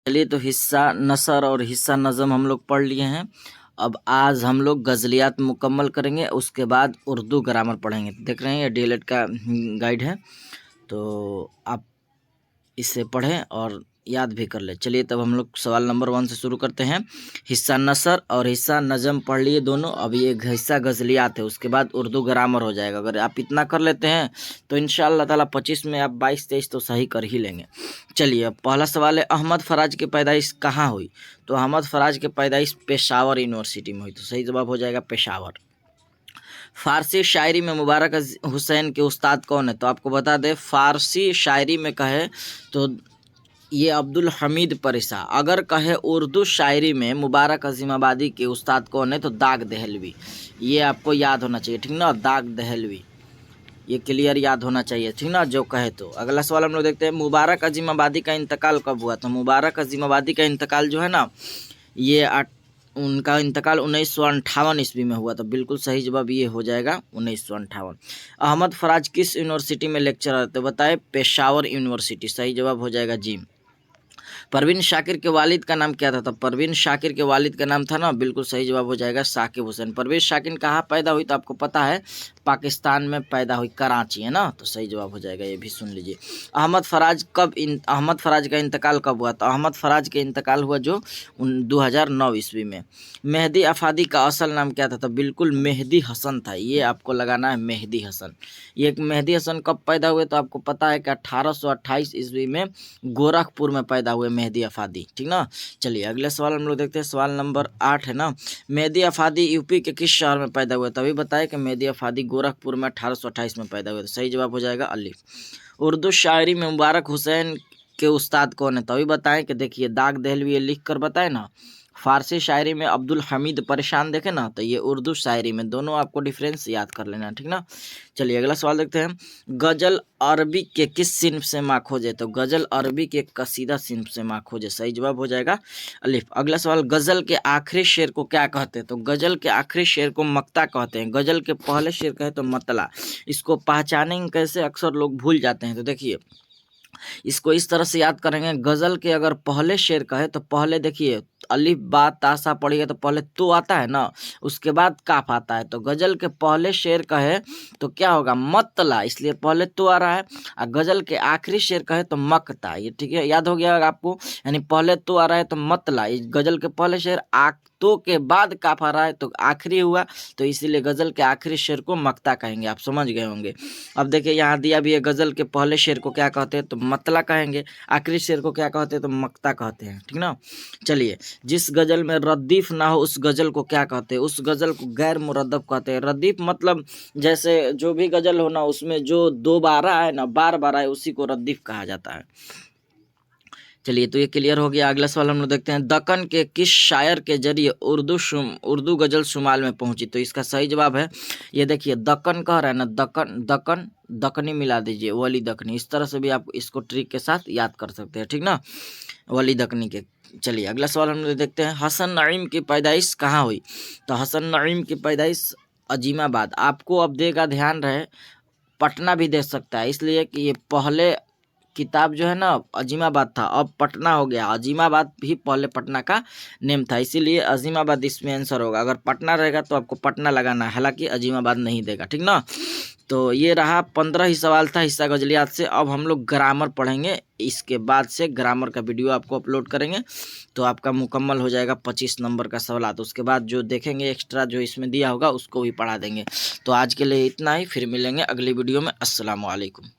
चलिए, तो हिस्सा नसर और हिस्सा नज़म हम लोग पढ़ लिए हैं। अब आज हम लोग गज़लियात मुकम्मल करेंगे, उसके बाद उर्दू ग्रामर पढ़ेंगे। देख रहे हैं ये डीएलएड का गाइड है, तो आप इसे पढ़ें और याद भी कर ले। चलिए, तब हम लोग सवाल नंबर 1 से शुरू करते हैं। हिस्सा नसर और हिस्सा नज़म पढ़ लिए दोनों। अब ये हिस्सा गज़लियात है, उसके बाद उर्दू ग्रामर हो जाएगा। अगर आप इतना कर लेते हैं तो इंशाअल्लाह ताला 25 में आप 22-23 तो सही कर ही लेंगे। चलिए, अब पहला सवाल है, अहमद फराज की पैदाइश कहाँ हुई? तो अहमद फराज की पैदाइश पेशावर यूनिवर्सिटी में हुई, तो सही जवाब हो जाएगा पेशावर। फ़ारसी शायरी में मुबारक हुसैन के उस्ताद कौन है? तो आपको बता दें, फ़ारसी शायरी में कहे तो ये अब्दुल हमीद परिसा। अगर कहे उर्दू शायरी में मुबारक अजीमाबादी के उस्ताद कौन है? तो दाग दहलवी। ये आपको याद होना चाहिए, ठीक ना, दाग दहलवी, ये क्लियर याद होना चाहिए, ठीक ना, जो कहे तो। अगला सवाल हम लोग देखते हैं, मुबारक अजीमाबादी का इंतकाल कब हुआ? तो मुबारक अजीमाबादी का इंतकाल जो है ना, ये उनका इंतकाल 1958 ईस्वी में हुआ। तो बिल्कुल सही जवाब ये हो जाएगा 1958। अहमद फराज किस यूनिवर्सिटी में लेक्चरर थे? बताए पेशावर यूनिवर्सिटी, सही जवाब हो जाएगा जी। परवीन शाकिर के वालिद का नाम क्या था? तो परवीन शाकिर के वालिद का नाम था ना, बिल्कुल सही जवाब हो जाएगा साकिब हुसैन। परवीन शाकिर कहाँ पैदा हुई? तो आपको पता है पाकिस्तान में पैदा हुई, कराची है ना, तो सही जवाब हो जाएगा, ये भी सुन लीजिए। अहमद फराज का इंतकाल कब हुआ? तो अहमद फराज का इंतकाल हुआ जो 2009 ईस्वी में। मेहदी अफादी का असल नाम क्या था? तो बिल्कुल मेहदी हसन था, ये आपको लगाना है मेहदी हसन। ये मेहदी हसन कब पैदा हुए? तो आपको पता है कि 1828 ईस्वी में गोरखपुर में पैदा हुए मेहदी अफादी, ठीक ना। चलिए, अगले सवाल हम लोग देखते हैं। सवाल नंबर 8 है ना, मेहदी अफादी यूपी के किस शहर में पैदा हुए? तभी बताए कि मेहदी अफादी गोरखपुर में 1828 में पैदा हुए, तो सही जवाब हो जाएगा अलिफ। उर्दू शायरी में मुबारक हुसैन के उस्ताद कौन है? तभी बताएं कि देखिए दाग दहलवी, ये लिख कर बताए ना। फारसी शायरी में अब्दुल हमीद परेशान, देखे ना, तो ये उर्दू शायरी में, दोनों आपको डिफरेंस याद कर लेना, ठीक ना। चलिए, अगला सवाल देखते हैं, गजल अरबी के किस सिन्फ से माखोज है? तो गजल अरबी के कसीदा सिन्फ से माखोज है, सही जवाब हो जाएगा अलिफ। अगला सवाल, गजल के आखिरी शेर को क्या कहते हैं? तो गजल के आखिरी शेर को मक्ता कहते हैं। गजल के पहले शेर कहे तो मतला। इसको पहचानेंगे कैसे? अक्सर लोग भूल जाते हैं, तो देखिए इसको इस तरह से याद करेंगे। गजल के अगर पहले शेर कहे तो पहले देखिए अलिफ बा तासा पढ़िए तो पहले तो आता है ना, उसके बाद काफ आता है। तो गजल के पहले शेर कहे तो क्या होगा? मतला, इसलिए पहले तो आ रहा है। और गजल के आखिरी शेर कहे तो मकता, ये ठीक है, याद हो गया आपको, यानी पहले तो आ रहा है तो मतला, गजल के पहले शेर तो के बाद काफ आ रहा है तो आखिरी हुआ, तो इसीलिए गजल के आखिरी शेर को मक्ता कहेंगे। आप समझ गए होंगे। अब देखिए यहाँ दिया भी है, गजल के पहले शेर को क्या कहते हैं? तो मतला कहेंगे। आखिरी शेर को क्या कहते हैं? तो मक्ता कहते हैं, ठीक ना। चलिए, जिस गजल में रद्दीफ ना हो उस गजल को क्या कहते हैं? उस गजल को गैर मुरद्दफ कहते हैं। रद्दीफ मतलब जैसे जो भी गजल हो ना, उसमें जो दोबारा है ना, बार बार आए, उसी को रद्दीफ कहा जाता है। चलिए, तो ये क्लियर हो गया। अगला सवाल हम लोग देखते हैं, दक्कन के किस शायर के जरिए उर्दू गजल शुमाल में पहुंची? तो इसका सही जवाब है, ये देखिए दक्कन कह रहा है ना, दक्कन दक्कनी मिला दीजिए, वली दक्कनी, इस तरह से भी आप इसको ट्रिक के साथ याद कर सकते हैं, ठीक ना, वली दक्कनी के। चलिए, अगला सवाल हम लोग देखते हैं, हसन नईम की पैदाइश कहाँ हुई? तो हसन नईम की पैदाइश अजीमाबाद। आपको अब देगा ध्यान रहे, पटना भी दे सकता है, इसलिए कि ये पहले किताब जो है ना अजीमाबाद था, अब पटना हो गया। अजीमाबाद भी पहले पटना का नेम था, इसीलिए अजीमाबाद इसमें आंसर होगा। अगर पटना रहेगा तो आपको पटना लगाना है, हालांकि अजीमाबाद नहीं देगा, ठीक ना। तो ये रहा 15 ही सवाल था हिस्सा गजलियात से। अब हम लोग ग्रामर पढ़ेंगे, इसके बाद से ग्रामर का वीडियो आपको अपलोड करेंगे, तो आपका मुकम्मल हो जाएगा 25 नंबर का सवाल। तो उसके बाद जो देखेंगे एक्स्ट्रा जो इसमें दिया होगा उसको भी पढ़ा देंगे। तो आज के लिए इतना ही, फिर मिलेंगे अगली वीडियो में। अस्सलाम वालेकुम।